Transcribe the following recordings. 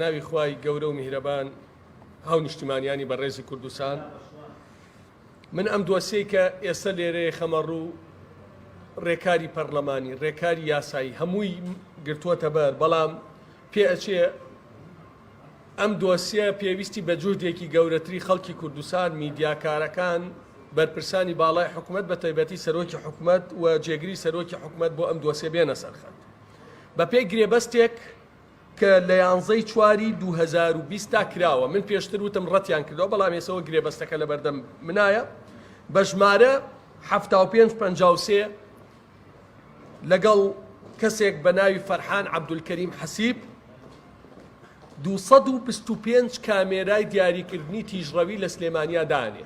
بەناوی خوای گەورە و میهرەبان هاو نیشتیمانیانی بەڕێزی کوردستان من ئەم دۆسیەی کە ئێستا لێرەیە خەمەڕوو ڕێکاری پەرلەمانی ڕێکاری یاسایی هەمووی گرتووەتە بەر بەڵام پێ ئەچێ ئەم دۆسیە پێویستی بە جوودێکی گەورەتری خەڵکی کوردستان میدیاکارەکان بەرپرسانی باڵای حکوومەت بە تایبەتی سەرۆکی حکوومەت و جێگری سەرۆکی حکوومەت بۆ ئەم دۆسیە بێنە سەرخەت بە پێی گرێبەستێک کە لە 11/4/2020 تا کراوە من پێشتر وتم ڕەتیان کردەوە بەڵام ێسەوە گرێبەستەکە لە بەردەم منایە بە ژمارە 7553 لەگەڵ کەسێک بە ناوی فەرحان عەبدولکەریم حەسیب 225 کامێرای دیاریکردنی تیژڕەوی لە سلێمانیا دانێ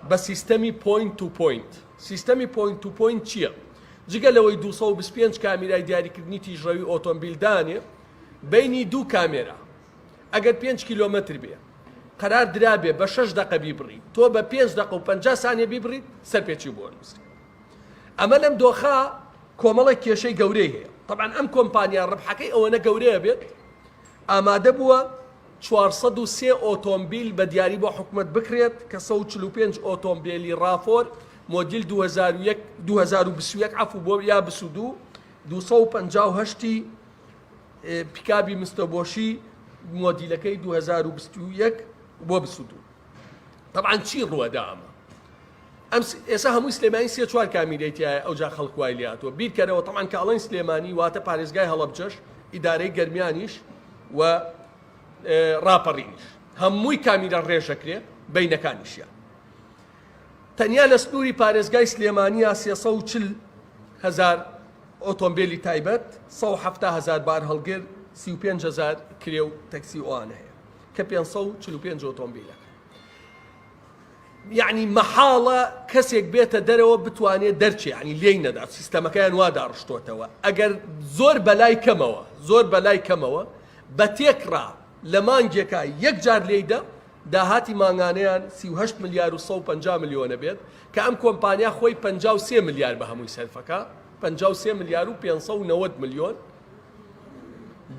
بە سیستەمی پوینت تو پوینت. سیستەمی پوینت تو پوینت چییە؟ جگە لەوەی 225 کامێرای دیاریکردنی تیژڕەوی ئۆتۆمبیل دانێ بینی دوو کامێرا ئەگەر 5 کیلۆمەتر بێ قەرار درابێ بە 6 دقە بیبڕیت تۆ بە 5 دقە و 50 سانیە بیبڕیت سەرپێچی بۆ نووسری. ئەمە لەم دۆخە کۆمەڵی کێشەی گەورەی هەیە. طبعاً ئەم کۆمپانیا ڕبحەکەی ئەوەنە گەورەیە بێت ئامادە بووە 403 ئۆتۆمبیل بە دیاری بۆ حکوومەت بکرێت کە 145 ئۆتۆمبیلی ڕافۆر مۆدیل 2021 عفو بۆ یا 22 258 پیکابی مستەبۆشی مۆدیلەکەی 2021 بۆ 22. طبعاً چی ڕووەدا ئەمە؟ ئێستا هەمووی سلێمانی 3-4 کامیرەیتیایە ئەوجا خەڵک وای لێهاتووە بیرکەرەوە. طبعاً کە ئەڵێن سلێمانی واتە پارێزگای هەڵەبجەش ئیدارەی گەرمیانیش و ڕاپەڕینیش هەمووی کامیرە ڕێژەکرێ بینەکانیشیان. تەنیا لە سنووری پارێزگای سلێمانیە 340,000 ئۆتۆمبیلی تایبەت 170,000 بار هەڵگر 35,000 کرێ و تەکسی ئەوانە هەیە کە 545 ئۆتۆمبیلەکە. یعنی مەحاڵە کەسێک بێتە دەرەوە بتوانێت دەرچێ ینی لێی نەدات سیستەمەکەیان وا داڕشتۆتەوە. ئەگەر زۆر بەلای کەمەوە بە تێکڕا لە مانگێکە یەک جار لێیدا داهاتی مانگانەیان 38 ملیار و 150 ملیۆنە بێت کە ئەم کۆمپانیا خۆی 53 ملیار بە هەمووی سەرفەکە 53 ملیار و 590 ملیۆن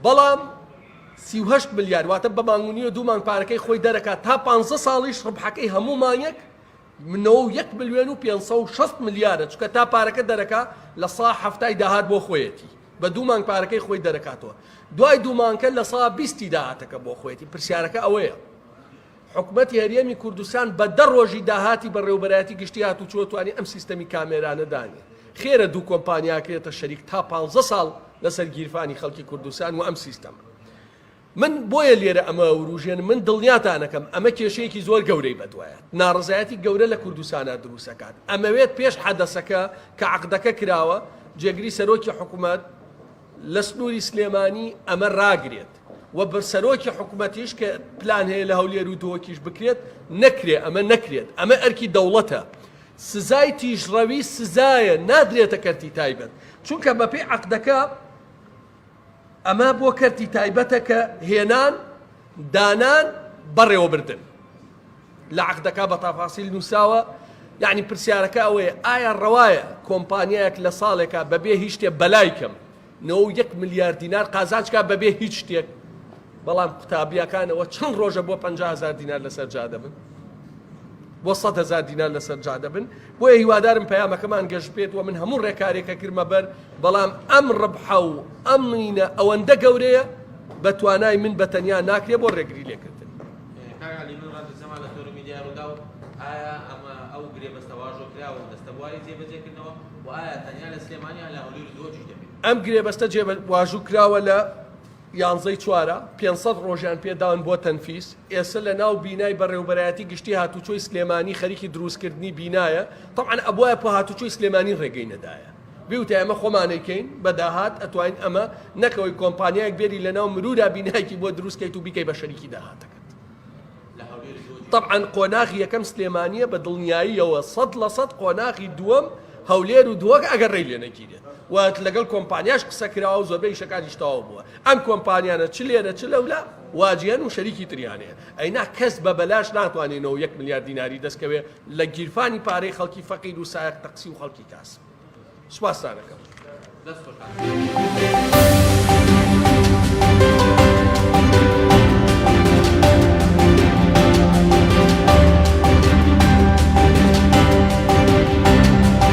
بەڵام 38 ملیار واتە بە مانگونی و دوو مانگ پارەکەی خۆی دەرەکات تا 15 ساڵیش ڕبحەکەی هەموو مانگێک 1 ملیۆن و 560 ملیارە چکە تا پارەکە دەرەکات لە سا هەفتای داهات بۆ خۆیەتی بە دوو مانگ پارەکەی خۆی دەرەکاتەوە دوای دوو مانگکە لە سا 20 داهاتەکە بۆ خۆیەتی. پرسیارەکە ئەوەیە حکوومەتی هەرێمی کوردستان بە 10 ڕۆژی داهاتی بەڕێوەبەرایەتی گشتی هاتوچۆ توانی ئەم سیستەمی کامێرانە دانێ. خێرە دوو کۆمپانیاکرێتە شەریک تا 15 ساڵ لەسەر گیرفانی خەڵکی کوردستان و ئەم سیستەمە. من بۆیە لێرە ئەمە وروژێن من دڵنیاتانەکەم ئەمە کێشەیەکی زۆر گەورەی بەدوایە ناڕزایەتی گەورە لە کوردستانە دروستەکات. ئەمەوێت پێش حەدەسەکە کە عەقدەکە کراوە جێگری سەرۆکی حکوومەت لە سنووری سلێمانی ئەمە ڕاگرێت و بە سەرۆکی حکوومەتیش کە پلان هەیە لە هەولێر و دۆکیش بکرێت نەکرێت ئەمە نەکرێت ئەمە ئەرکی دەوڵەتە سزای تیژڕەوی سزایە نادرێتە کەرتی تایبەت چونکە بەپێی عەقدەکە ئەمە بۆ کەرتی تایبەتە کە هێنان دانان بەڕێوەبردن لە عەقدەکە بە تەفاسیل نووساوە. یعنی پرسیارەکە ئەوەیە ئایا ڕەوایە کۆمپانیایەک لە ساڵێکە بەبێ هیچ شتێک بەلای کەم 1 ملیار دینار قازانچکە بەبێ هیچ شتێک بەڵام قوتابیەکانەوە چەند ڕۆژە بۆ 50,000 دینار لەسەر جا دەبن بۆ 100,000 دینار لەسەر جا دەبن. بۆیە هیوادارم پەیامەکەمان گەشت بێت و من هەموو ڕێکارێکە کردمە بەر بەڵام ئەم ڕبحە و ئەم نینە ئەوەندە گەورەیە بە توانای من بە تەنیا ناکرێ بۆ ڕێگری لێکردن. ئایا ئەمە ئەو گرێبەستە واژۆ کراوە دەستەوای جێبەجێکردنەوە و ئایا تەنیا لە سلێمانیا لە هەولێر و دۆکیش دەبێت؟ ئەم گرێبەستە واژوو کراوە لە 11/4 500 ڕۆژیان پێداون بۆ تەنفیس. ئێستا لە ناو بینای بەڕێوەبەرایەتی گشتی هاتوچۆی سلێمانی خەریکی دروستکردنی بینایە. طبعاً ئەبوایە بۆ هاتوچۆی سلێمانی ڕێگەی نەدایە بیوتە ئەمە خۆمانەکەین بە داهات ئەتوانین ئەمە نەکەوەی کۆمپانیایەک بێری لە ناو مرورا بینایەکی بۆ دروستکەیت و بیکەی بە شەریکی داهاتەکەت. طبعاً قۆناغی یەکەم سلێمانیە بە دڵنیاییەوە 100% قۆناغی دووەم هەولێر و دۆک ئەگەر ڕێی لێ نەگیرێت و لەگەڵ کۆمپانیاش قسە کراوە و زۆربەی شەکانیش تەواو بووە. ئەم کۆمپانیانە چ لێرە چ لەولا واجیان و شەریکی تریانەیە ئەینا کەس بە بەلاش ناتوانێنەوە 1 ملیار دیناری دەستکەوێ لە گیرفانی پارەی خەڵکی فەقیر و سایق تەقسی و خەڵکی کاس. سوپاسدانەکەم.